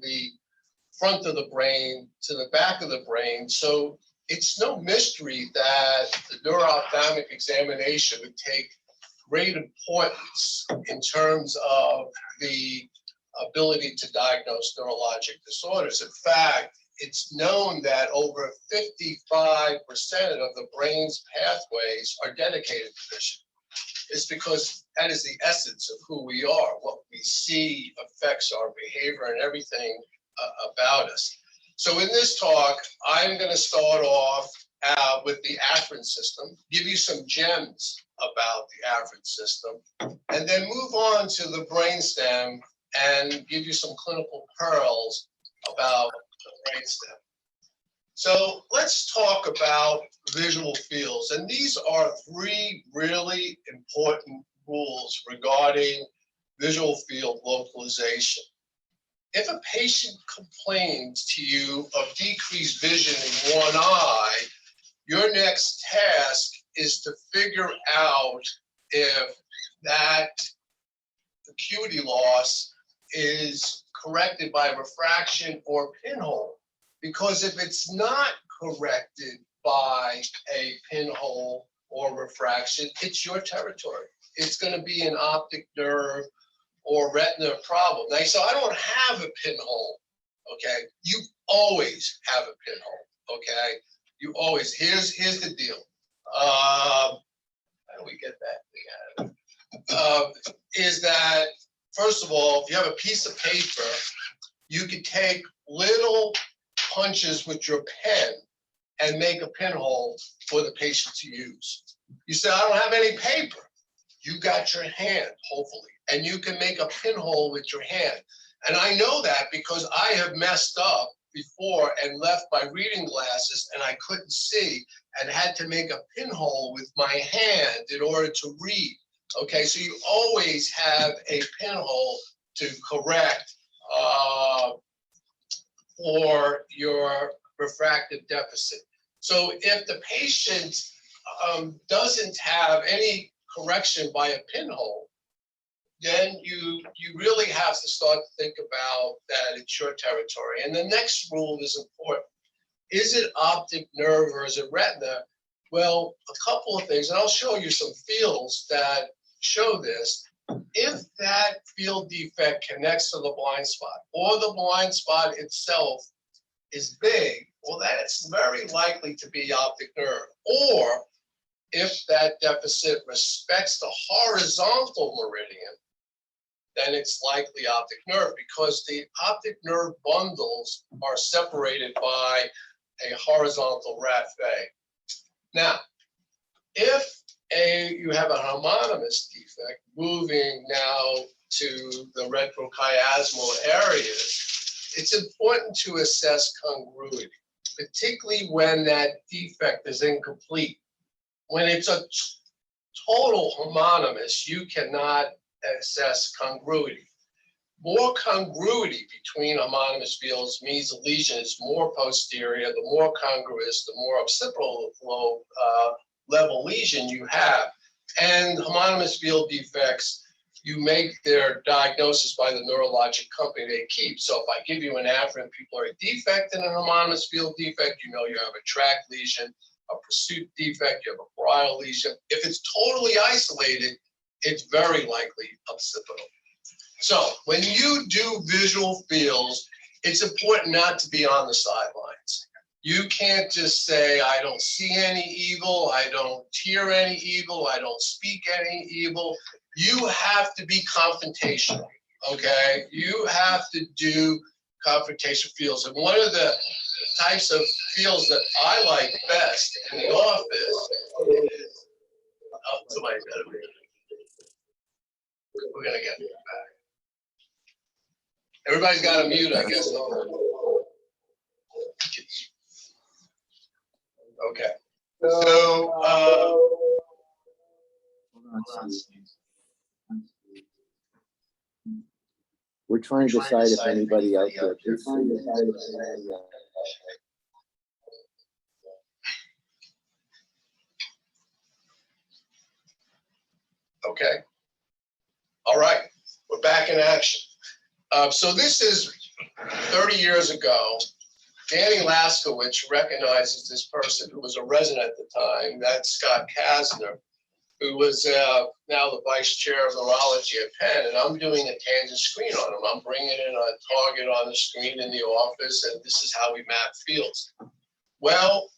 the front of the brain to the back of the brain. So it's no mystery that the neuro-ophthalmic examination would take great importance in terms of the ability to diagnose neurologic disorders. In fact, it's known that over 55% of the brain's pathways are dedicated to vision. It's because that is the essence of who we are. What we see affects our behavior and everything about us. So in this talk, I'm going to start off with the afferent system, give you some gems about the afferent system, and then move on to the brainstem and give you some clinical pearls about the brainstem. So let's talk about visual fields. And these are three really important rules regarding visual field localization. If a patient complains to you of decreased vision in one eye, your next task is to figure out if that acuity loss is corrected by refraction or pinhole. Because if it's not corrected by a pinhole or refraction, it's your territory. It's going to be an optic nerve or retina problem. Now, so I don't have a pinhole, okay? You always have a pinhole, okay? You always, here's the deal. How do we get that? Is that, first of all, if you have a piece of paper, you could take little punches with your pen and make a pinhole for the patient to use. You say, I don't have any paper. You got your hand, hopefully, and you can make a pinhole with your hand. And I know that because I have messed up before and left my reading glasses and I couldn't see and had to make a pinhole with my hand in order to read. Okay, so you always have a pinhole to correct for your refractive deficit. So if the patient doesn't have any correction by a pinhole, then you really have to start to think about that it's your territory. And the next rule is important. Is it optic nerve or is it retina? Well, a couple of things, and I'll show you some fields that show this. If that field defect connects to the blind spot or the blind spot itself is big, well, that's very likely to be optic nerve. Or if that deficit respects the horizontal meridian, then it's likely optic nerve because the optic nerve bundles are separated by a horizontal raphe. Now, if you have a homonymous defect moving now to the retrochiasmal areas, it's important to assess congruity, particularly when that defect is incomplete. When it's a total homonymous, you cannot assess congruity. More congruity between homonymous fields means the lesion is more posterior. The more congruous, the more occipital lobe level lesion you have. And homonymous field defects, you make their diagnosis by the neurologic company they keep. So if I give you an afferent pupillary defect and an homonymous field defect, you know you have a tract lesion, a pursuit defect, you have a parietal lesion. If it's totally isolated, it's very likely occipital. So when you do visual fields, it's important not to be on the sidelines. You can't just say, I don't see any evil, I don't hear any evil, I don't speak any evil. You have to be confrontational, okay? You have to do confrontation fields. And one of the types of fields that I like best in the office is, oh, somebody's got to be. We're going to get back. Everybody's got to mute, I guess. Okay. So, we're trying to decide if anybody else there. Okay. All right. We're back in action. So this is 30 years ago, Danny Laskowicz recognizes this person who was a resident at the time, that's Scott Kasner, who was now the vice chair of neurology at Penn, and I'm doing a tangent screen on him. I'm bringing in a target on the screen in the office, and this is how we map fields. Well,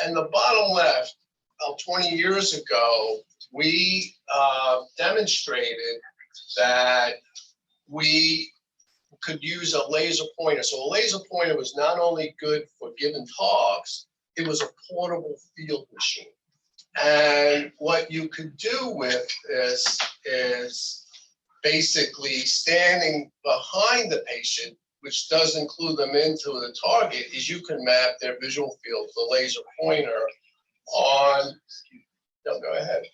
in the bottom left, about 20 years ago, we demonstrated that we could use a laser pointer. So a laser pointer was not only good for giving talks, it was a portable field machine. And what you could do with this is basically standing behind the patient, which does include them into the target, is you can map their visual field with a laser pointer on, no, go ahead.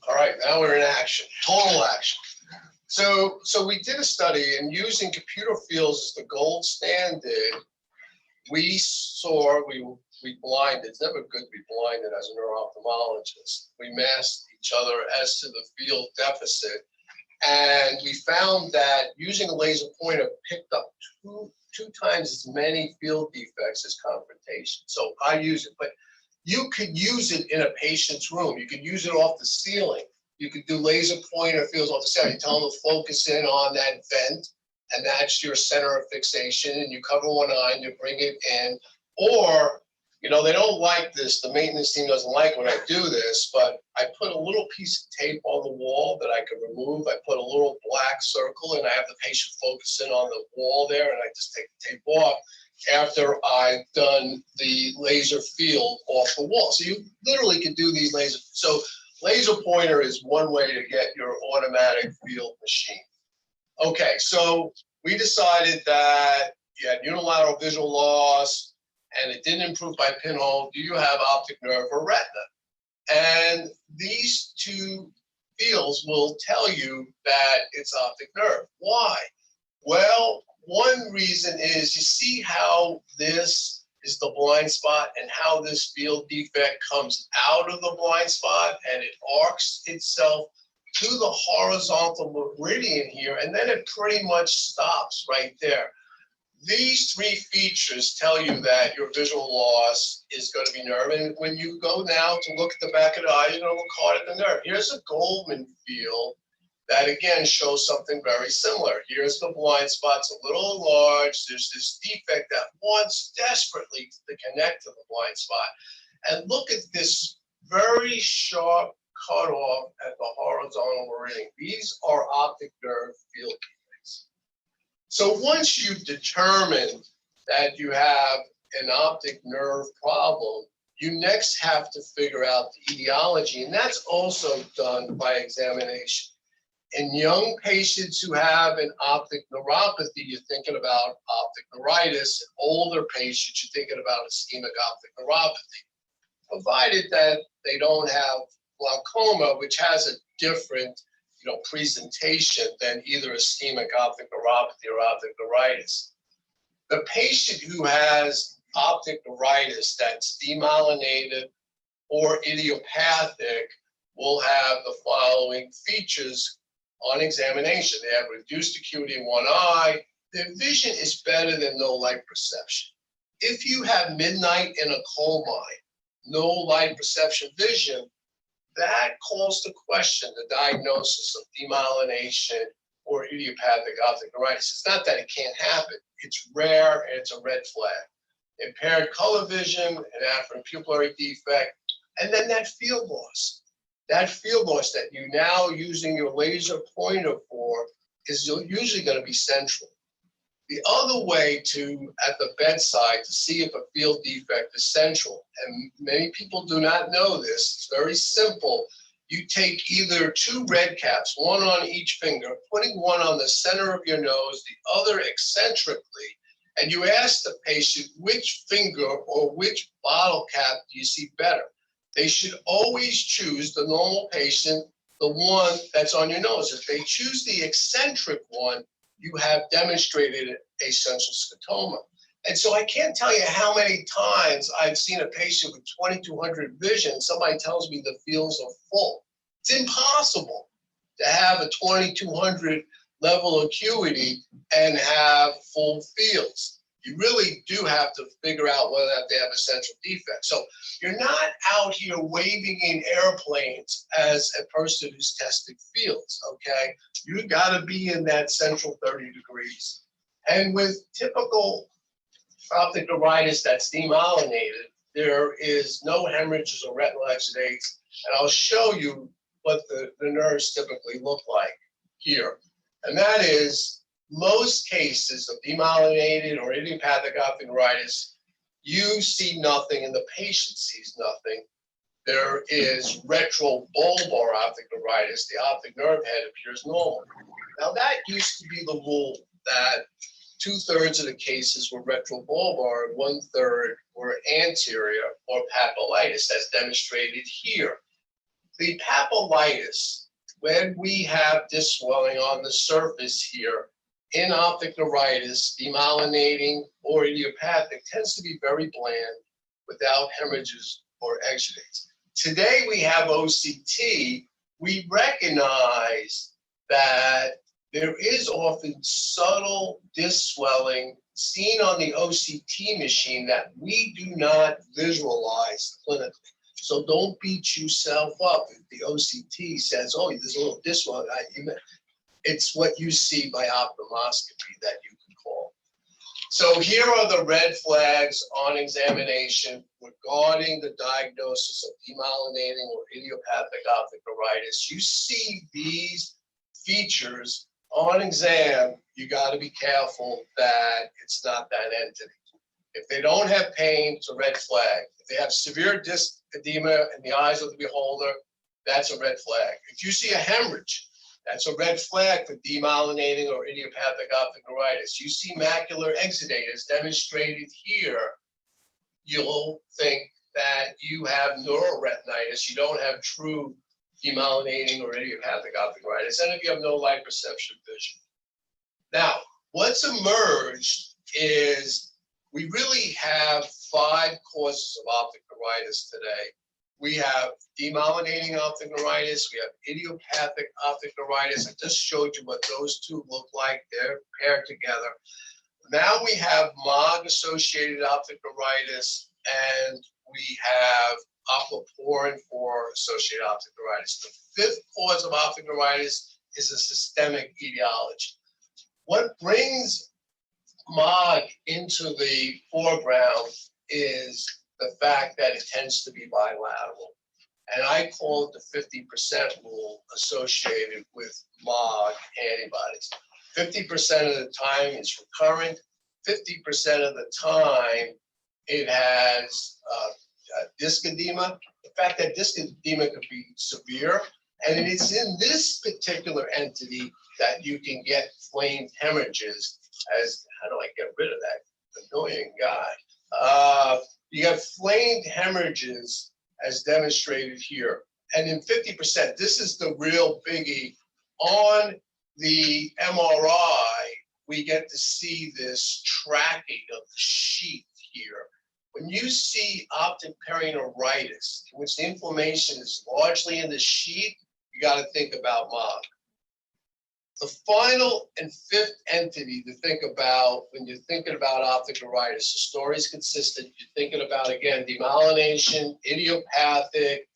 All right, now we're in action, total action. So we did a study, and using computer fields as the gold standard, we blinded. It's never good to be blinded as a neuro-ophthalmologist. We masked each other as to the field deficit, and we found that using a laser pointer picked up two times as many field defects as confrontation. So I use it, but you could use it in a patient's room. You could use it off the ceiling. You could do laser pointer fields off the ceiling. You tell them to focus in on that vent, and that's your center of fixation, and you cover one eye and you bring it in. Or, you know, they don't like this. The maintenance team doesn't like when I do this, but I put a little piece of tape on the wall that I can remove. I put a little black circle, and I have the patient focus in on the wall there, and I just take the tape off after I've done the laser field off the wall. So you literally can do these laser. So laser pointer is one way to get your automatic field machine. Okay, so we decided that you had unilateral visual loss and it didn't improve by pinhole. Do you have optic nerve or retina? And these two fields will tell you that it's optic nerve. Why? Well, one reason is you see how this is the blind spot and how this field defect comes out of the blind spot and it arcs itself to the horizontal meridian here, and then it pretty much stops right there. These three features tell you that your visual loss is going to be nerve. And when you go now to look at the back of the eye, you're going to look hard at the nerve. Here's a Goldman field that again shows something very similar. Here's the blind spot's a little enlarged. There's this defect that wants desperately to connect to the blind spot. And look at this very sharp cutoff at the horizontal meridian. These are optic nerve field defects. So once you've determined that you have an optic nerve problem, you next have to figure out the etiology, and that's also done by examination. In young patients who have an optic neuropathy, you're thinking about optic neuritis. In older patients, you're thinking about ischemic optic neuropathy, provided that they don't have glaucoma, which has a different, presentation than either ischemic optic neuropathy or optic neuritis. The patient who has optic neuritis that's demyelinated or idiopathic will have the following features on examination. They have reduced acuity in one eye. Their vision is better than no light perception. If you have midnight in a coal mine, no light perception vision, that calls to question the diagnosis of demyelination or idiopathic optic neuritis. It's not that it can't happen. It's rare and it's a red flag. Impaired color vision, an afferent pupillary defect, and then that field loss. That field loss that you now using your laser pointer for is usually going to be central. The other way to, at the bedside, to see if a field defect is central, and many people do not know this, it's very simple. you take either two red caps, one on each finger, putting one on the center of your nose, the other eccentrically, and you ask the patient which finger or which bottle cap do you see better. They should always choose, the normal patient, the one that's on your nose. If they choose the eccentric one, you have demonstrated a central scotoma. And so I can't tell you how many times I've seen a patient with 2200 vision. Somebody tells me the fields are full. It's impossible to have a 2200 level acuity and have full fields. You really do have to figure out whether they have a central defect. So you're not out here waving in airplanes as a person who's tested fields, okay? You gotta be in that central 30 degrees. And with typical optic neuritis that's demyelinated, there is no hemorrhages or retinal exudates. And I'll show you what the nerves typically look like here. And that is, most cases of demyelinated or idiopathic optic neuritis, you see nothing and the patient sees nothing. There is retrobulbar optic neuritis. The optic nerve head appears normal. Now that used to be the rule, that 2/3 of the cases were retrobulbar and 1/3 were anterior or papillitis, as demonstrated here. The papillitis, when we have disc swelling on the surface here in optic neuritis, demyelinating or idiopathic, tends to be very bland without hemorrhages or exudates. Today we have OCT. We recognize that there is often subtle disc swelling seen on the OCT machine that we do not visualize clinically. So don't beat yourself up if the OCT says, oh, there's a little disc swelling. It's what you see by ophthalmoscopy that you can call. So here are the red flags on examination regarding the diagnosis of demyelinating or idiopathic optic neuritis. You see these features on exam, you got to be careful that it's not that entity. If they don't have pain, it's a red flag. If they have severe disc edema in the eyes of the beholder, that's a red flag. If you see a hemorrhage, that's a red flag for demyelinating or idiopathic optic neuritis. You see macular exudate as demonstrated here, you'll think that you have neuroretinitis. You don't have true demyelinating or idiopathic optic neuritis, and if you have no light perception vision. Now, what's emerged is we really have 5 causes of optic neuritis today. We have demyelinating optic neuritis, we have idiopathic optic neuritis. I just showed you what those two look like. They're paired together. Now we have MOG-associated optic neuritis, and we have aquaporin 4 associated optic neuritis. The 5th cause of optic neuritis is a systemic etiology. What brings MOG into the foreground is the fact that it tends to be bilateral. And I call it the 50% rule associated with MOG antibodies. 50% of the time it's recurrent, 50% of the time it has disc edema. The fact that disc edema could be severe, and it's in this particular entity that you can get flamed hemorrhages. As how do I get rid of that annoying guy? You have flamed hemorrhages as demonstrated here. And in 50%, this is the real biggie. On the MRI, we get to see this tracking of the sheath here. When you see optic perineuritis, in which the inflammation is largely in the sheath, you got to think about MOG. The final and 5th entity to think about when you're thinking about optic neuritis, the story is consistent. You're thinking about, again, demyelination, idiopathic.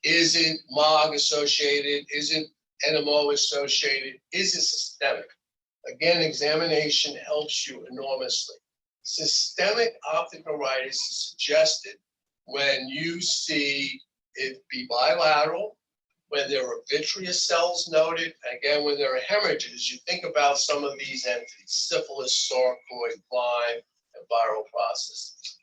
Is it MOG associated? Is it NMO associated? Is it systemic? Again, examination helps you enormously. Systemic optic neuritis is suggested when you see it be bilateral, when there are vitreous cells noted, and again, when there are hemorrhages. You think about some of these entities: syphilis, sarcoid, Lyme, and viral processes.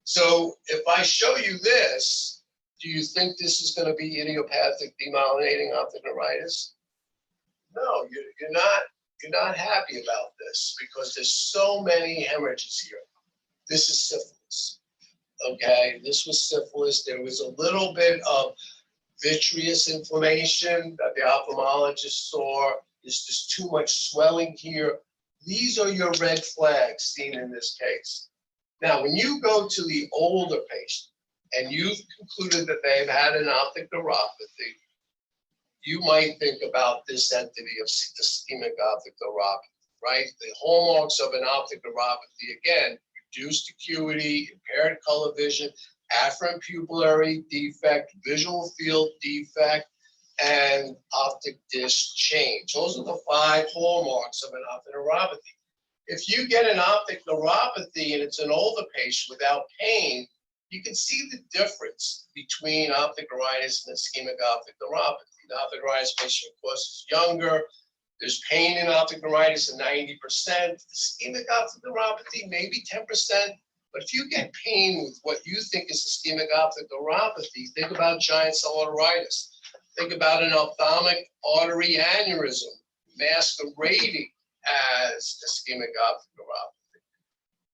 So if I show you this, Do you think this is going to be idiopathic demyelinating optic neuritis? No, you're not happy about this because there's so many hemorrhages here. This is syphilis. Okay, this was syphilis. There was a little bit of vitreous inflammation that the ophthalmologist saw. There's just too much swelling here. These are your red flags seen in this case. Now, when you go to the older patient and you've concluded that they've had an optic neuropathy, you might think about this entity of ischemic optic neuropathy, right? The hallmarks of an optic neuropathy, again, reduced acuity, impaired color vision, afferent pupillary defect, visual field defect, and optic disc change. Those are the 5 hallmarks of an optic neuropathy. If you get an optic neuropathy and it's an older patient without pain, you can see the difference between optic neuritis and ischemic optic neuropathy. The optic neuritis patient, of course, is younger. There's pain in optic neuritis of 90%. Ischemic optic neuropathy, maybe 10%. But if you get pain with what you think is ischemic optic neuropathy, think about giant cell arteritis. Think about an ophthalmic artery aneurysm masquerading as ischemic optic neuropathy.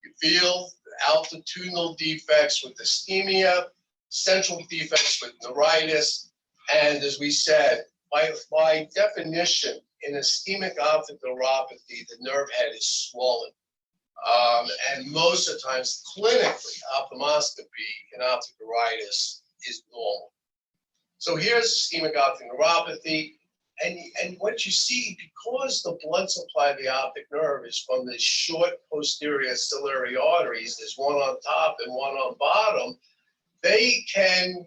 You feel altitudinal defects with ischemia, central defects with neuritis, and as we said, by definition, in ischemic optic neuropathy, the nerve head is swollen. And most of the times, clinically, ophthalmoscopy in optic neuritis is normal. So here's ischemic optic neuropathy. And what you see, because the blood supply of the optic nerve is from the short posterior ciliary arteries, there's one on top and one on bottom, they can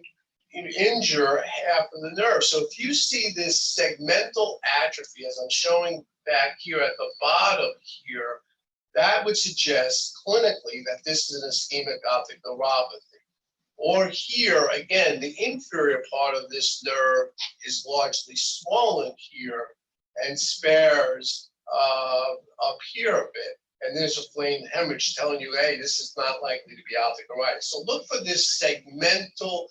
injure half of the nerve. So if you see this segmental atrophy, as I'm showing back here at the bottom here, that would suggest clinically that this is an ischemic optic neuropathy. Or here, again, the inferior part of this nerve is largely swollen here and spares up here a bit. And there's a flame hemorrhage telling you, hey, this is not likely to be optic neuritis. So look for this segmental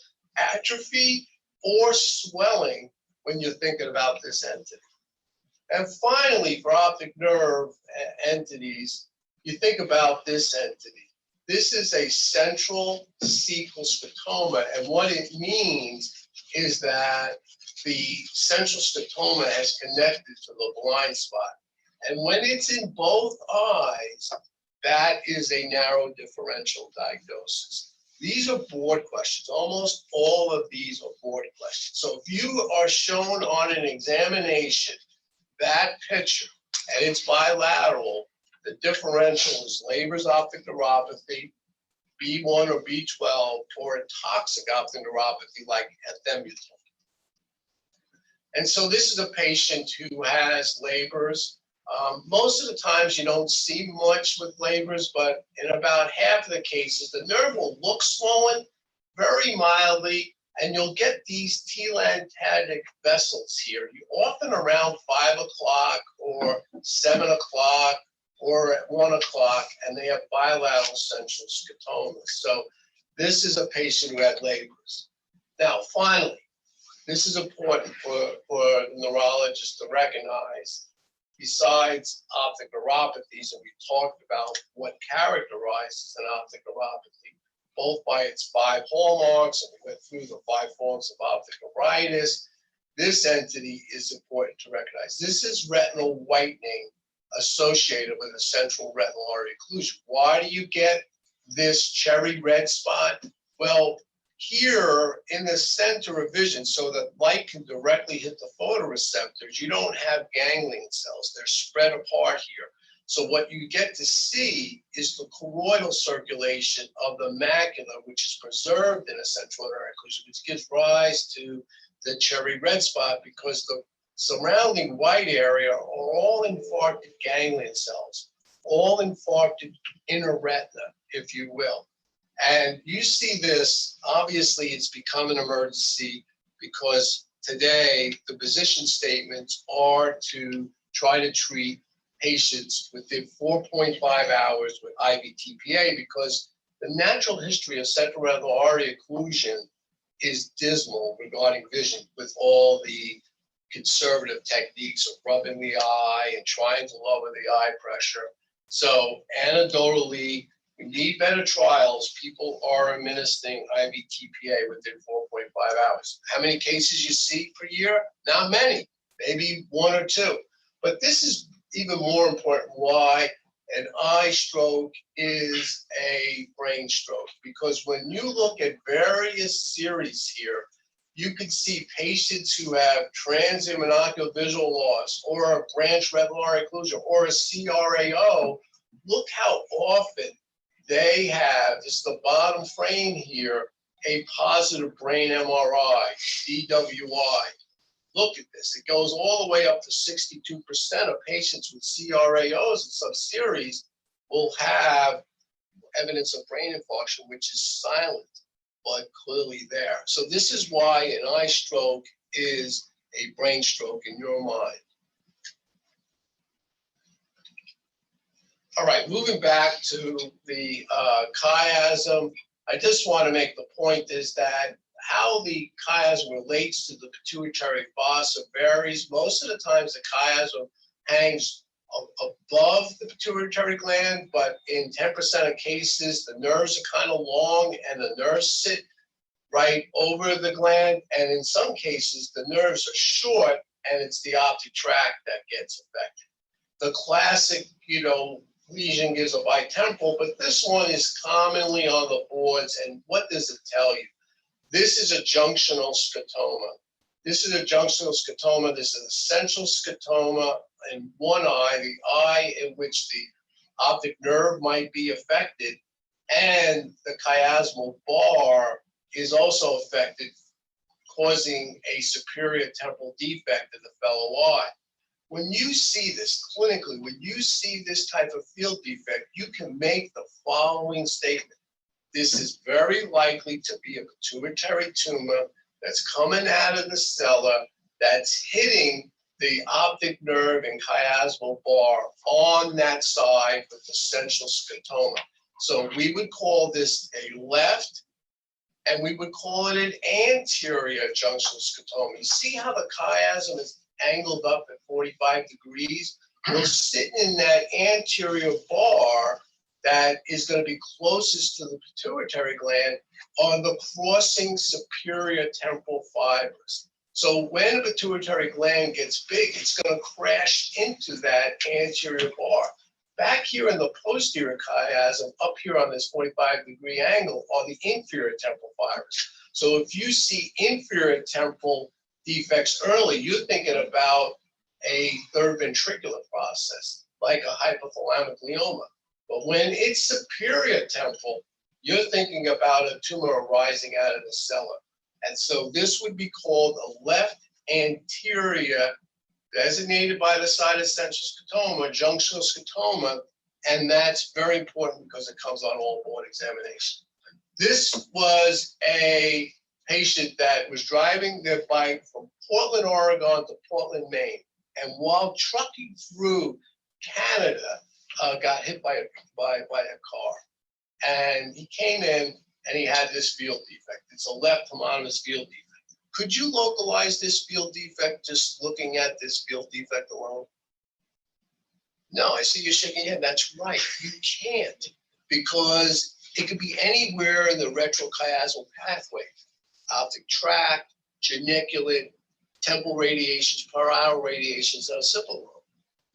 atrophy or swelling when you're thinking about this entity. And finally, for optic nerve entities, you think about this entity. This is a central cecal scotoma, and what it means is that the central scotoma has connected to the blind spot. And when it's in both eyes, that is a narrow differential diagnosis. These are board questions. Almost all of these are board questions. So if you are shown on an examination that picture and it's bilateral, the differential is Leber's optic neuropathy, B1 or B12, or a toxic optic neuropathy like ethembutol. And so this is a patient who has Leber's. Most of the times you don't see much with Leber's, but in about half of the cases, the nerve will look swollen very mildly, and you'll get these telangitic vessels here, often around 5 o'clock or 7 o'clock or at 1 o'clock, and they have bilateral central scotomas. So this is a patient who had Leber's. Now, finally, this is important for neurologists to recognize. Besides optic neuropathies, and we talked about what characterizes an optic neuropathy, both by its 5 hallmarks, and we went through the 5 forms of optic neuritis, this entity is important to recognize. This is retinal whitening associated with a central retinal artery occlusion. Why do you get this cherry red spot? Well, here in the center of vision, so that light can directly hit the photoreceptors, you don't have ganglion cells. They're spread apart here. So what you get to see is the choroidal circulation of the macula, which is preserved in a central artery occlusion, which gives rise to the cherry red spot, because the surrounding white area are all infarcted ganglion cells, all infarcted inner retina, if you will. And you see this, obviously it's become an emergency because today the position statements are to try to treat patients within 4.5 hours with IV TPA, because the natural history of central retinal artery occlusion is dismal regarding vision with all the conservative techniques of rubbing the eye and trying to lower the eye pressure. So anecdotally, we need better trials. People are administering IV TPA within 4.5 hours. How many cases you see per year? Not many, maybe one or two. But this is even more important why an eye stroke is a brain stroke. Because when you look at various series here, you can see patients who have transient monocular visual loss or a branch retinal occlusion or a CRAO. Look how often they have, this is the bottom frame here, a positive brain MRI, DWI. Look at this, it goes all the way up to 62% of patients with CRAOs in some series will have evidence of brain infarction, which is silent, but clearly there. So this is why an eye stroke is a brain stroke in your mind. All right, moving back to the chiasm, I just want to make the point is that how the chiasm relates to the pituitary fossa varies. Most of the times the chiasm hangs above the pituitary gland, but in 10% of cases, the nerves are kind of long and the nerves sit right over the gland. And in some cases, the nerves are short and it's the optic tract that gets affected. The classic, lesion gives a bitemporal, but this one is commonly on the boards. And what does it tell you? This is a junctional scotoma. This is a junctional scotoma. This is a central scotoma in one eye, the eye in which the optic nerve might be affected, and the chiasmal bar is also affected, causing a superior temporal defect in the fellow eye. When you see this clinically, when you see this type of field defect, you can make the following statement. This is very likely to be a pituitary tumor that's coming out of the cella, that's hitting the optic nerve and chiasmal bar on that side with the central scotoma. So we would call this a left, and we would call it an anterior junctional scotoma. You see how the chiasm is angled up at 45 degrees? We're sitting in that anterior bar that is going to be closest to the pituitary gland on the crossing superior temporal fibers. So when the pituitary gland gets big, it's going to crash into that anterior bar. Back here in the posterior chiasm, up here on this 45-degree angle, are the inferior temporal fibers. So if you see inferior temporal defects early, you're thinking about a third ventricular process, like a hypothalamic glioma. But when it's superior temporal, you're thinking about a tumor arising out of the cella. And so this would be called a left anterior, designated by the side of central scotoma, junctional scotoma, and that's very important because it comes on all board examination. This was a patient that was driving their bike from Portland, Oregon to Portland, Maine. And while trucking through Canada, got hit by a car. And he came in and he had this field defect. It's a left homonymous field defect. Could you localize this field defect just looking at this field defect alone? No, I see you shaking your head. That's right, you can't, because it could be anywhere in the retrochiasmal pathway. Optic tract, geniculate, temporal radiations, parietal radiations, and occipital.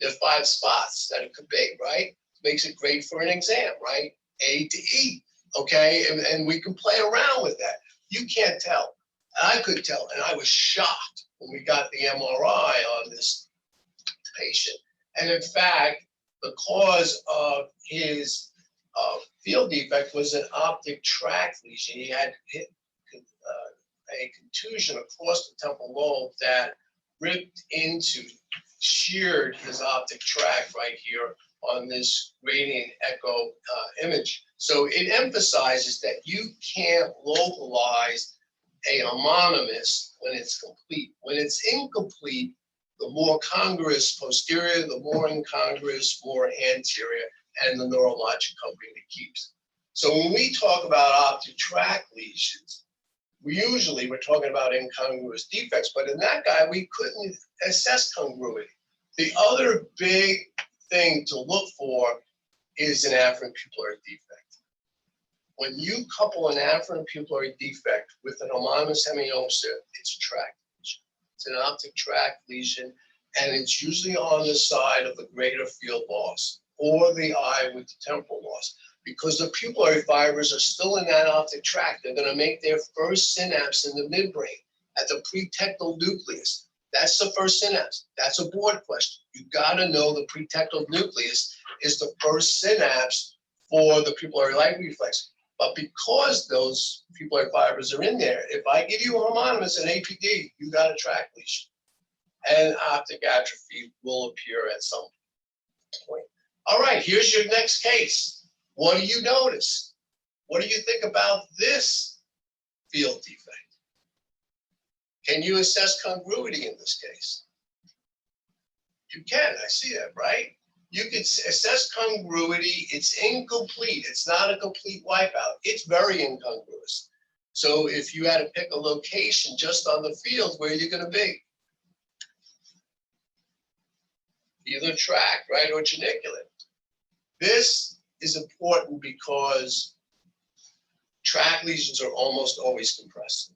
There are 5 spots that it could be, right? Makes it great for an exam, right? A to E, okay? And we can play around with that. You can't tell. I could tell, and I was shocked when we got the MRI on this patient. And in fact, the cause of his field defect was an optic tract lesion. He had hit a contusion across the temporal lobe that ripped into, sheared his optic tract right here on this gradient echo image. So it emphasizes that you can't localize a homonymous when it's complete. When it's incomplete, the more congruous posterior, the more incongruous, more anterior, and the neurologic company that keeps. So when we talk about optic tract lesions, we're talking about incongruous defects, but in that guy, we couldn't assess congruity. The other big thing to look for is an afferent pupillary defect. When you couple an afferent pupillary defect with an homonymous hemiopsia, it's a tract lesion. It's an optic tract lesion, and it's usually on the side of the greater field loss or the eye with the temporal loss. Because the pupillary fibers are still in that optic tract, they're going to make their first synapse in the midbrain at the pretectal nucleus. That's the first synapse. That's a board question. You got to know the pretectal nucleus is the first synapse for the pupillary light reflex. But because those pupillary fibers are in there, if I give you a homonymous and APD, you got a tract lesion. And optic atrophy will appear at some point. All right, here's your next case. What do you notice? What do you think about this field defect? Can you assess congruity in this case? You can, I see that, right? You can assess congruity. It's incomplete. It's not a complete wipeout. It's very incongruous. So if you had to pick a location just on the field, where are you going to be? Either tract, right, or geniculate. This is important because tract lesions are almost always compressed.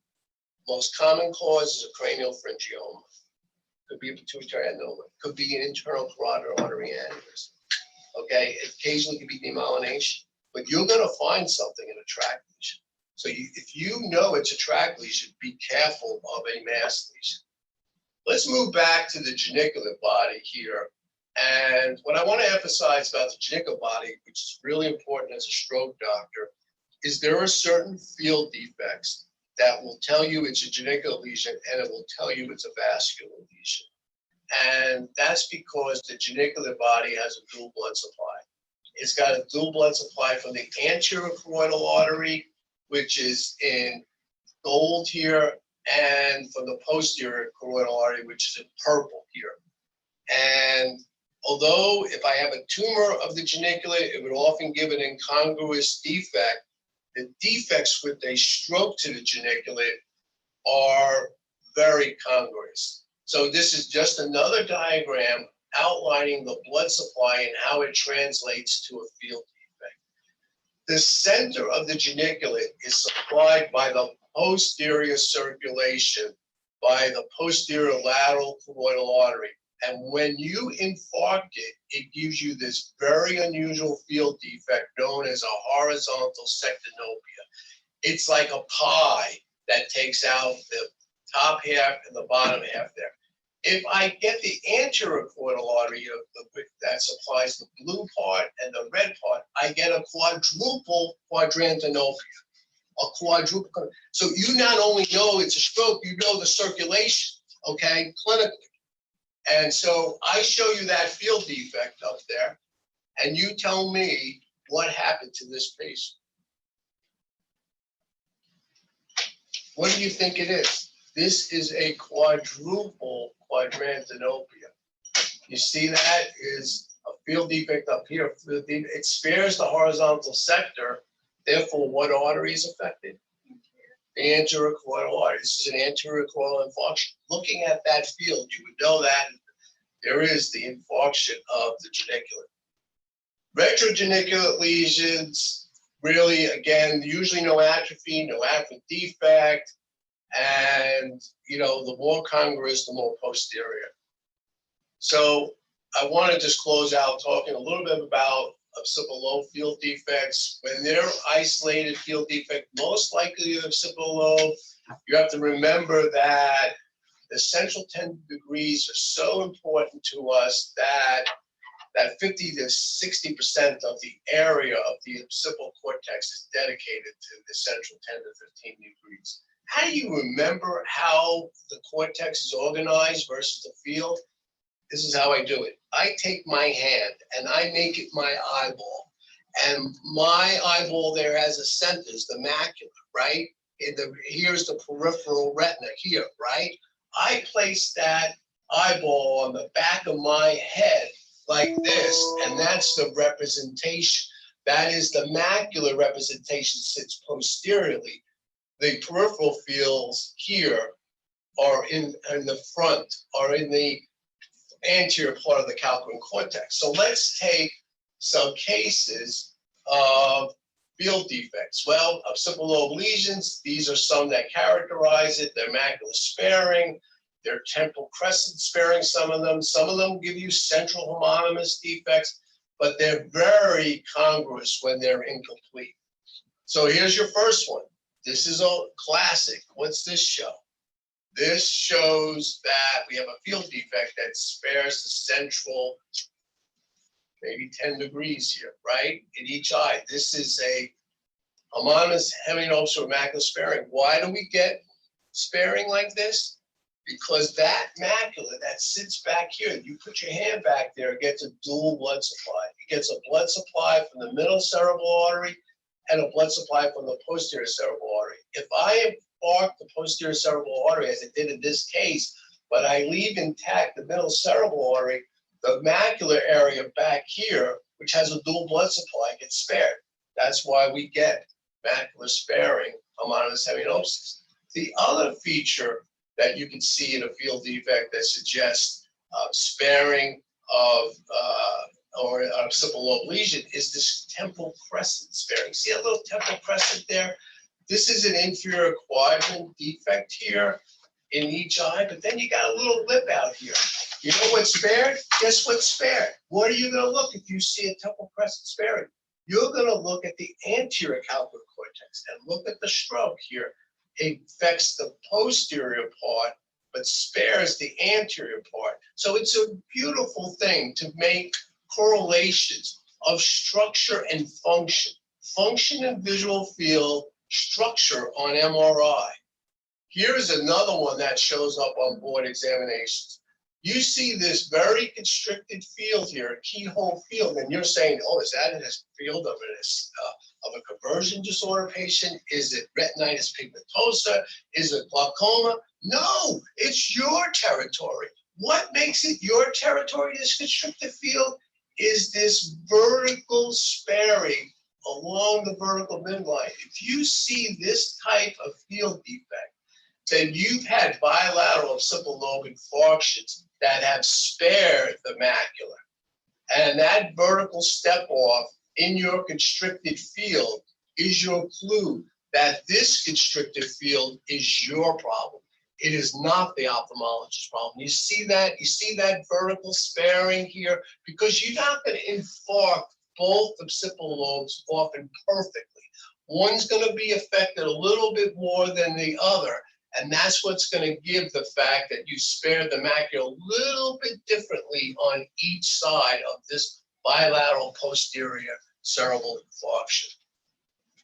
Most common cause is a cranial pharyngioma. Could be a pituitary adenoma. Could be an internal carotid artery aneurysm. Okay, occasionally it could be demyelination, but you're going to find something in a tract lesion. So if you know it's a tract lesion, be careful of a mass lesion. Let's move back to the geniculate body here. And what I want to emphasize about the geniculate body, which is really important as a stroke doctor, is there are certain field defects that will tell you it's a geniculate lesion, and it will tell you it's a vascular lesion. And that's because the geniculate body has a dual blood supply. It's got a dual blood supply from the anterior carotid artery, which is in gold here, and from the posterior carotid artery, which is in purple here. And although if I have a tumor of the geniculate, it would often give an incongruous defect. The defects with a stroke to the geniculate are very congruous. So this is just another diagram outlining the blood supply and how it translates to a field defect. The center of the geniculate is supplied by the posterior circulation, by the posterior lateral carotid artery. And when you infarct it, it gives you this very unusual field defect known as a horizontal sectinopia. It's like a pie that takes out the top half and the bottom half there. If I get the anterior carotid artery that supplies the blue part and the red part, I get a quadruple quadrantanopia. A quadruple. So you not only know it's a stroke, you know the circulation, okay, clinically. And so I show you that field defect up there, and you tell me what happened to this patient. What do you think it is? This is a quadruple quadrantanopia. You see that is a field defect up here. It spares the horizontal sector. Therefore, what artery is affected? The anterior carotid artery. This is an anterior carotid infarction. Looking at that field, you would know that there is the infarction of the geniculate. Retrogeniculate lesions, really, again, usually no atrophy, no afferent defect, and, the more congruous, the more posterior. So I want to just close out talking a little bit about occipital lobe field defects. When they're isolated field defect, most likely occipital lobe, you have to remember that the central 10 degrees are so important to us that 50 to 60% of the area of the occipital cortex is dedicated to the central 10 to 15 degrees. How do you remember how the cortex is organized versus the field? This is how I do it. I take my hand and I make it my eyeball. And my eyeball there has a centers, the macula, right? Here's the peripheral retina here, right? I place that eyeball on the back of my head like this, and that's the representation. That is the macular representation sits posteriorly. the peripheral fields here are in the front, are in the anterior part of the calcarean cortex. So let's take some cases of field defects. Well, of simple lobe lesions, these are some that characterize it. They're macular sparing, they're temporal crescent sparing, some of them. Some of them give you central homonymous defects, but they're very congruous when they're incomplete. So here's your first one. This is a classic. What's this show? This shows that we have a field defect that spares the central, maybe 10 degrees here, right? In each eye. This is a homonymous hemianopsis or macular sparing. Why do we get sparing like this? Because that macula that sits back here, you put your hand back there, it gets a dual blood supply. It gets a blood supply from the middle cerebral artery and a blood supply from the posterior cerebral artery. If I infarct the posterior cerebral artery, as it did in this case, but I leave intact the middle cerebral artery, the macular area back here, which has a dual blood supply, gets spared. That's why we get macular sparing homonymous hemianopsis. The other feature that you can see in a field defect that suggests sparing of or a simple lobe lesion is this temporal crescent sparing. See a little temporal crescent there? This is an inferior quadrant defect here in each eye, but then you got a little lip out here. You know what's spared? Guess what's spared? What are you going to look if you see a temporal crescent sparing? You're going to look at the anterior calcarean cortex and look at the stroke here. It affects the posterior part, but spares the anterior part. So it's a beautiful thing to make correlations of structure and function. Function and visual field, structure on MRI. Here is another one that shows up on board examinations. You see this very constricted field here, a keyhole field, and you're saying, oh, is that in a field of a conversion disorder patient? Is it retinitis pigmentosa? Is it glaucoma? No, it's your territory. What makes it your territory, this constricted field, is this vertical sparing along the vertical midline. If you see this type of field defect, then you've had bilateral simple lobe infarctions that have spared the macula. And that vertical step off in your constricted field is your clue that this constricted field is your problem. It is not the ophthalmologist's problem. You see that vertical sparing here? Because you're not going to infarct both occipital lobes often perfectly. One's going to be affected a little bit more than the other. And that's what's going to give the fact that you spared the macula a little bit differently on each side of this bilateral posterior cerebral infarction.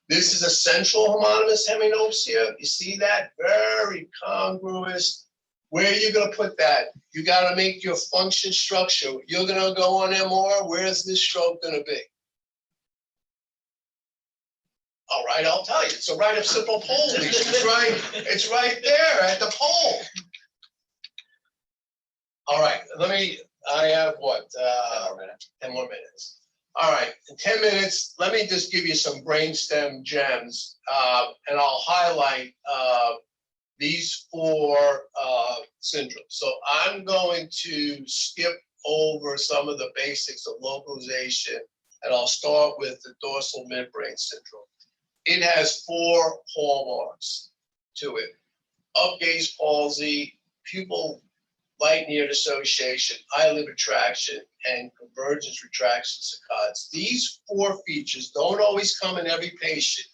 This is a central homonymous hemianopsis. You see that? Very congruous. Where are you going to put that? You got to make your function structure. You're going to go on MR. Where's this stroke going to be? All right, I'll tell you. It's a right occipital pole lesion. It's right there at the pole. All right, I have what? 10 more minutes. All right, in 10 minutes, let me just give you some brainstem gems, and I'll highlight these 4 syndromes. So I'm going to skip over some of the basics of localization, and I'll start with the dorsal midbrain syndrome. It has 4 hallmarks to it: up-gaze palsy, pupil light-near dissociation, eyelid retraction, and convergence retraction saccades. These 4 features don't always come in every patient,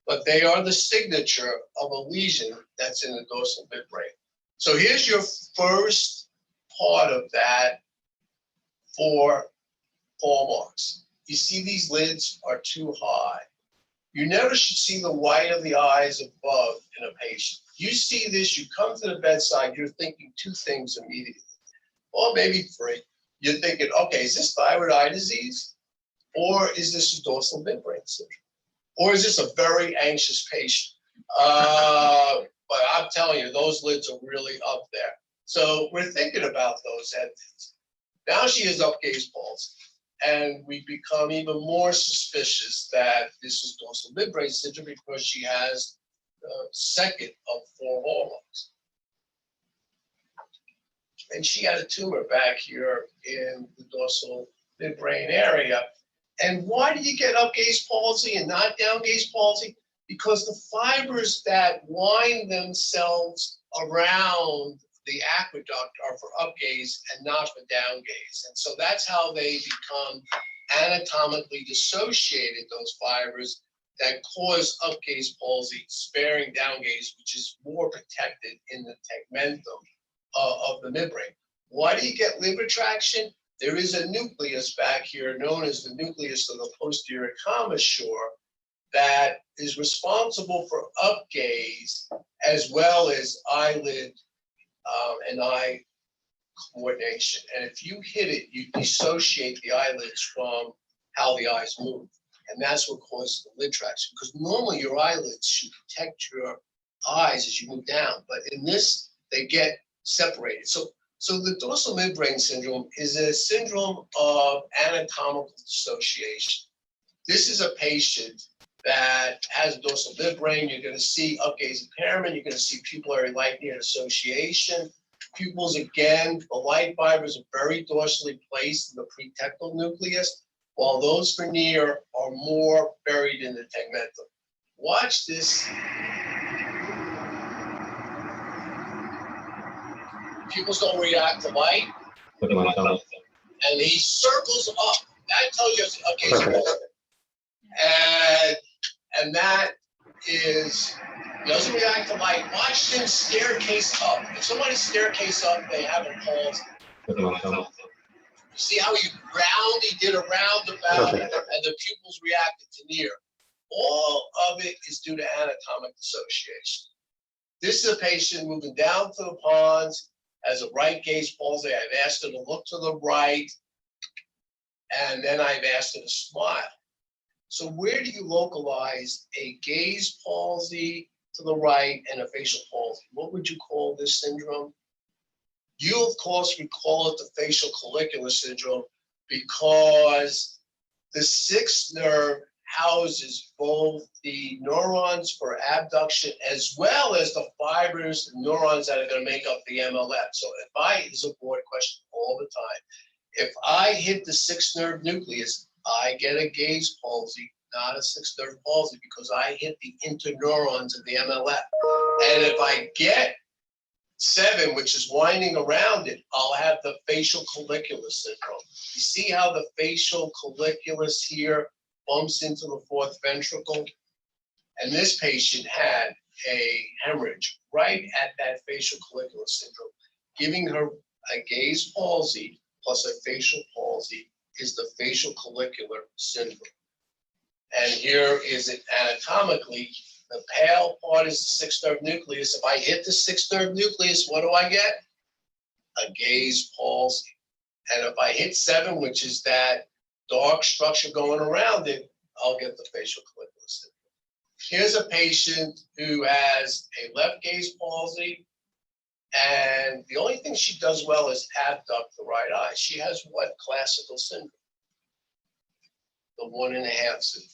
but they are the signature of a lesion that's in the dorsal midbrain. So here's your first part of that 4 hallmarks. You see these lids are too high. You never should see the white of the eyes above in a patient. You see this, you come to the bedside, you're thinking 2 things immediately, or maybe 3. You're thinking, okay, is this thyroid eye disease? Or is this a dorsal midbrain syndrome? Or is this a very anxious patient? But I'm telling you, those lids are really up there. So we're thinking about those entities. Now she has up-gaze palsy. And we become even more suspicious that this is dorsal midbrain syndrome because she has second of 4 hormones. And she had a tumor back here in the dorsal midbrain area. And why do you get up gaze palsy and not down gaze palsy? Because the fibers that wind themselves around the aqueduct are for up gaze and not for down gaze. And so that's how they become anatomically dissociated, those fibers that cause up gaze palsy, sparing down gaze, which is more protected in the tegmentum of the midbrain. Why do you get limb retraction? There is a nucleus back here known as the nucleus of the posterior commissure that is responsible for up gaze as well as eyelid and eye coordination. And if you hit it, you dissociate the eyelids from how the eyes move. And that's what causes the lid traction. Because normally your eyelids should protect your eyes as you move down. But in this, they get separated. So the dorsal midbrain syndrome is a syndrome of anatomical dissociation. This is a patient that has dorsal midbrain. You're going to see up gaze impairment. You're going to see pupillary light near association. Pupils, again, the light fibers are very dorsally placed in the pretectal nucleus, while those for near are more buried in the tegmentum. Watch this. Pupils don't react to light, and he circles up. That tells you, okay, and that is, doesn't react to light. Watch him staircase up. If somebody staircase up, they have a pulse. See how he did a roundabout, and the pupils reacted to near. All of it is due to anatomic dissociation. This is a patient moving down to the pons, has a right gaze palsy. I've asked her to look to the right, and then I've asked her to smile. So where do you localize a gaze palsy to the right and a facial palsy? What would you call this syndrome? You, of course, would call it the facial collicular syndrome because the sixth nerve houses both the neurons for abduction as well as the fibers, the neurons that are going to make up the MLF. So this is a board question all the time. If I hit the sixth nerve nucleus, I get a gaze palsy, not a sixth nerve palsy, because I hit the interneurons of the MLF. And if I get 7, which is winding around it, I'll have the facial collicular syndrome. You see how the facial colliculus here bumps into the 4th ventricle? And this patient had a hemorrhage right at that facial collicular syndrome. Giving her a gaze palsy plus a facial palsy is the facial collicular syndrome. And here is it anatomically. The pale part is the 6th nerve nucleus. If I hit the 6th nerve nucleus, what do I get? A gaze palsy. And if I hit 7, which is that dark structure going around it, I'll get the facial collicular syndrome. Here's a patient who has a left gaze palsy, and the only thing she does well is abduct the right eye. She has what classical syndrome? The 1.5 syndrome.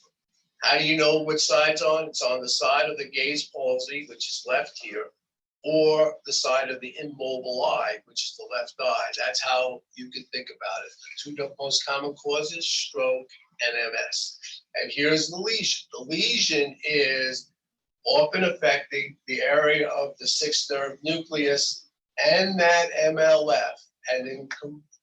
How do you know which side's on? It's on the side of the gaze palsy, which is left here, or the side of the immobile eye, which is the left eye. That's how you can think about it. The 2 most common causes, stroke and MS. And here's the lesion. The lesion is often affecting the area of the 6th nerve nucleus and that MLF. And in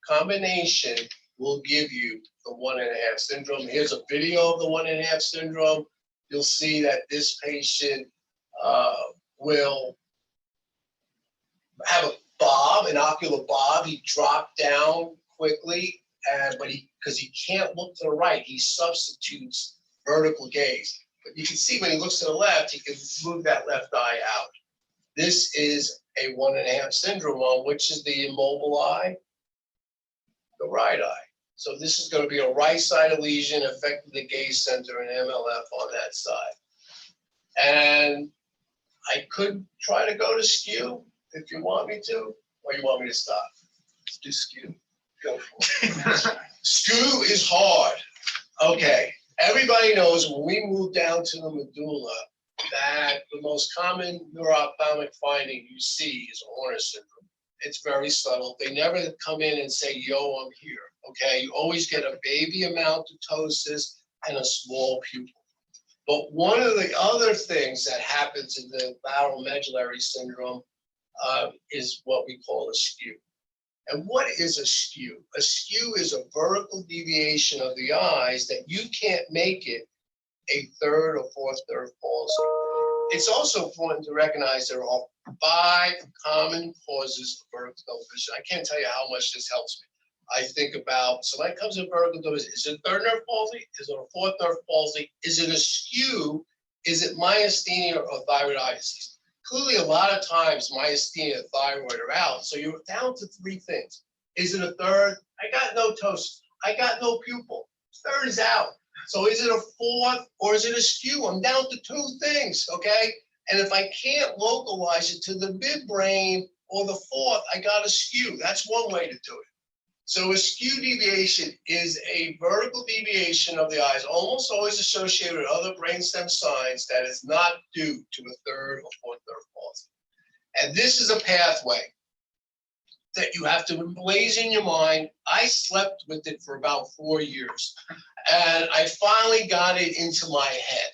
combination will give you the 1.5 syndrome. Here's a video of the 1.5 syndrome. You'll see that this patient will have a bob, an ocular bob. He dropped down quickly, but because he can't look to the right, he substitutes vertical gaze. But you can see when he looks to the left, he can move that left eye out. This is a 1.5 syndrome, on which is the immobile eye, the right eye. So this is going to be a right-sided lesion affecting the gaze center and MLF on that side. And I could try to go to skew if you want me to, or you want me to stop? Let's do skew. Go for it. Skew is hard. Okay. Everybody knows when we move down to the medulla, that the most common neuro-ophthalmic finding you see is Horner syndrome. It's very subtle. They never come in and say, yo, I'm here, okay? You always get a baby amount of ptosis and a small pupil. But one of the other things that happens in the lateral-medullary syndrome is what we call a skew. And what is a skew? A skew is a vertical deviation of the eyes that you can't make it a third or fourth third palsy. It's also important to recognize there are 5 common causes of vertical double vision. I can't tell you how much this helps me. I think about, so when it comes to vertical double vision, is it a third nerve palsy? Is it a fourth nerve palsy? Is it a skew? Is it myasthenia or thyroid eye disease? Clearly, a lot of times myasthenia and thyroid are out, so you're down to 3 things. Is it a third? I got no ptosis. I got no pupil. Third is out. So is it a fourth or is it a skew? I'm down to 2 things, okay? And if I can't localize it to the midbrain or the fourth, I got a skew. That's one way to do it. So a skew deviation is a vertical deviation of the eyes, almost always associated with other brainstem signs that is not due to a third or fourth nerve palsy. And this is a pathway that you have to emblazon in your mind. I slept with it for about 4 years, and I finally got it into my head.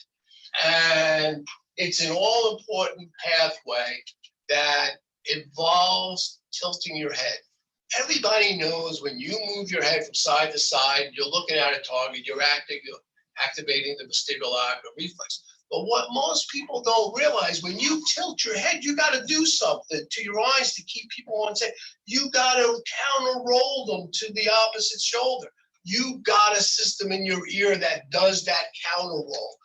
And it's an all-important pathway that involves tilting your head. Everybody knows when you move your head from side to side, you're looking at a target, you're activating the vestibular-ocular reflex. But what most people don't realize, when you tilt your head, you got to do something to your eyes to keep people on set. You got to counter roll them to the opposite shoulder. You got a system in your ear that does that counter roll.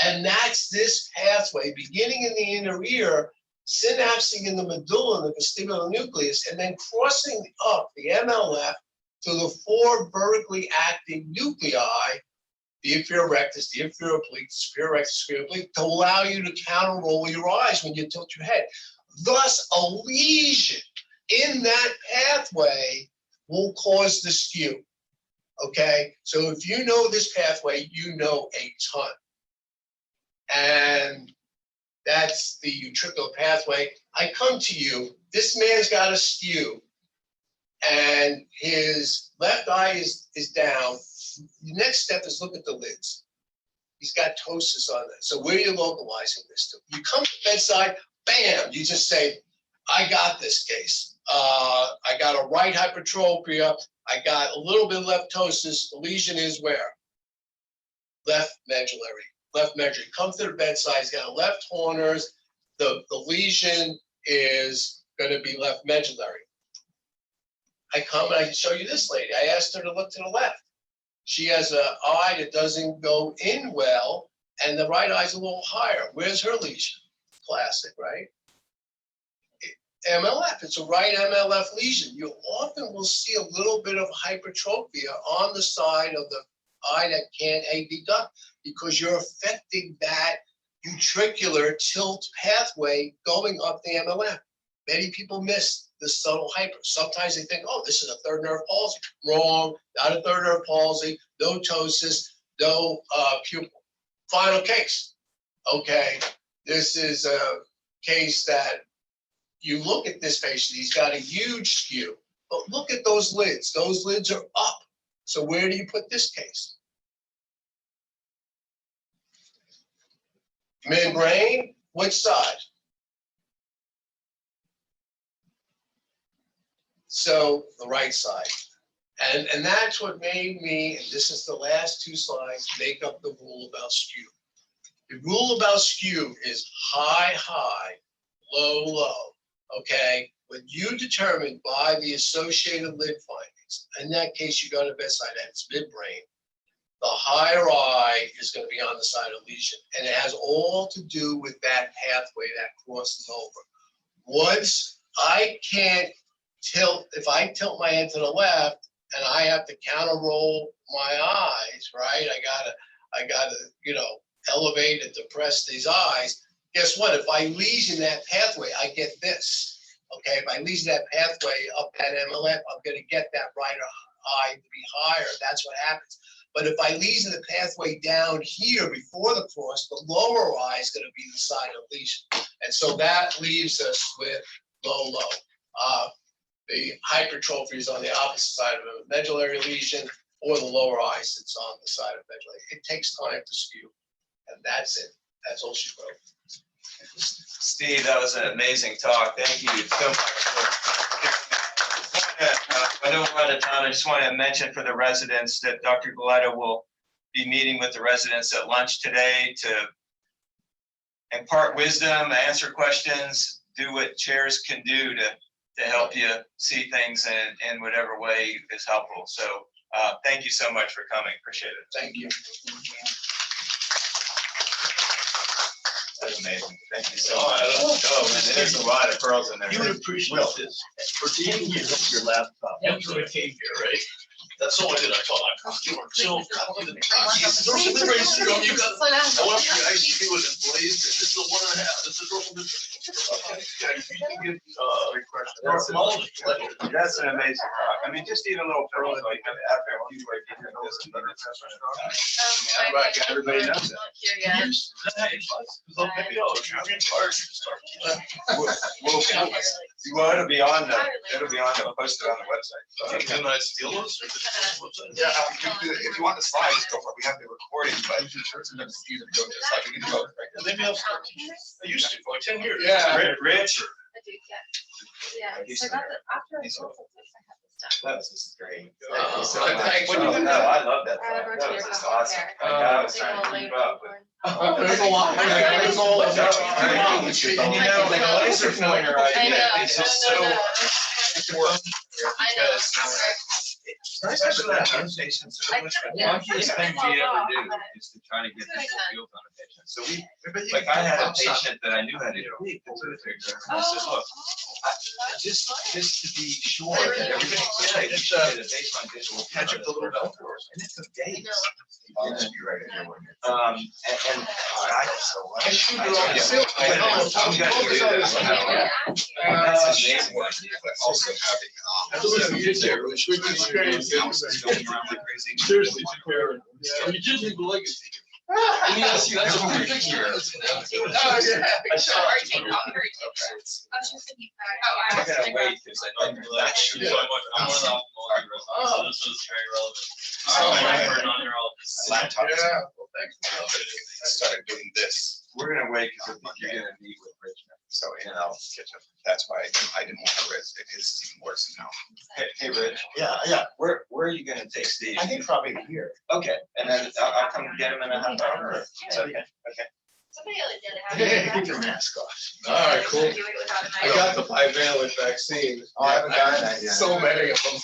And that's this pathway, beginning in the inner ear, synapsing in the medulla and the vestibular nucleus, and then crossing up the MLF to the 4 vertically acting nuclei, the inferior rectus, the inferior oblique, the superior rectus, superior oblique, to allow you to counter roll your eyes when you tilt your head. Thus, a lesion in that pathway will cause the skew. Okay, so if you know this pathway, you know a ton. And that's the utricular pathway. I come to you, this man's got a skew, and his left eye is down. The next step is look at the lids. He's got ptosis on that. So where are you localizing this to? You come to the bedside, bam, you just say, I got this case. I got a right hypertropia. I got a little bit of left ptosis. The lesion is where? Left medullary. Left medullary. Come to the bedside. He's got left horners. The lesion is going to be left medullary. I come and I show you this lady. I asked her to look to the left. She has an eye that doesn't go in well, and the right eye's a little higher. Where's her lesion? Classic, right? MLF, it's a right MLF lesion. You often will see a little bit of hypertropia on the side of the eye that can't abduct because you're affecting that utricular tilt pathway going up the MLF. Many people miss the subtle hyper. Sometimes they think, oh, this is a third nerve palsy. Wrong, not a third nerve palsy, no ptosis, no pupil. Final case. Okay, this is a case that you look at this patient, he's got a huge skew, but look at those lids. Those lids are up. So where do you put this case? Midbrain, which side? So the right side. And that's what made me, and this is the last 2 slides, make up the rule about skew. The rule about skew is high, high, low, low. Okay, when you determine by the associated lid findings, in that case, you go to bedside and it's midbrain, the higher eye is going to be on the side of lesion. And it has all to do with that pathway that crosses over. Once I can't tilt, if I tilt my head to the left and I have to counter roll my eyes, right? I gotta, elevate and depress these eyes. Guess what? If I lesion that pathway, I get this. Okay, if I lesion that pathway up that MLF, I'm going to get that right eye to be higher. That's what happens. But if I lesion the pathway down here before the cross, the lower eye is going to be the side of lesion. And so that leaves us with low. The hypertrophy is on the opposite side of a medullary lesion, or the lower eye sits on the side of medullary. It takes time to skew, and that's it. That's all she wrote. Steve, that was an amazing talk. Thank you so much. I know we're out of time. I just want to mention for the residents that Dr. Galetta will be meeting with the residents at lunch today to impart wisdom, answer questions, do what chairs can do to help you see things in whatever way is helpful. So thank you so much for coming. Appreciate it. Thank you. That's amazing. Thank you so much. There's a lot of pearls in there. You would appreciate this. For 10 years, your laptop. That's what I came here, right? That's all I did. I thought I could do it. So, dorsal midbrain syndrome, you got. I went up to the ICU with employees, and this is a 1.5. This is dorsal midbrain. Yeah, you can get, neurological. That's an amazing talk. I mean, just even little pearls like after a few like this and everybody knows it. Maybe I'll be in charge to start. Well, it'll be on the posted on the website. Can I steal those? Yeah, if you want the slides, go for it. We have the recording, but it's sometimes easier to go to the slide. We can do both, right? Maybe I'll start. I used to for like 10 years. Yeah. Rich. I do, yeah. Yeah, so I got the, after I sold this, I had this done. This is great. Oh, So much. thanks. Oh, no, I love that. I have That was just awesome. there. I was trying to keep up. There's a lot. There's a lot. And you know, like a laser pointer, I know. it's just so important because it's nice to have that conversation. So much the funkiest thing we ever do is to try to get people feel on a patient. So like I had a patient that I knew had a complete picture. And I said, look, just to be sure that everything's safe, you should get a baseline visual. Catch up the little bell for us. And it's a day. And I shoot I'm it on the ceiling. gonna do this. That's amazing. but also having, That's what you did there, which was experience. going around like crazy. Seriously, Japan. You did leave the legacy. Yes, that's a good picture. Oh, yeah. I saw Or it. take off your pictures. I was just thinking, I'm gonna wait because I think that should be. Yeah. I'm an ophthalmologist, so this was very relevant. Oh, For a non-neurologist. Laptop. Yeah, well, thanks. I started doing this, We're gonna wait because I think you're gonna meet with Rich. so catch up. That's why I didn't want to risk it. It's even worse now. Hey, Rich. Yeah. Where are you gonna take Steve? I think probably here. Okay, and then I'll come get him in a half hour. Or- is that okay? somebody else did Keep your mask off. All right, cool. I got the bivalent vaccine. Oh, I haven't gotten that yet. So many of them.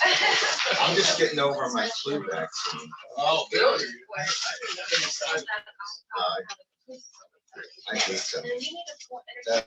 I'm just getting over my flu vaccine. Oh, really? I think so. And then you need to.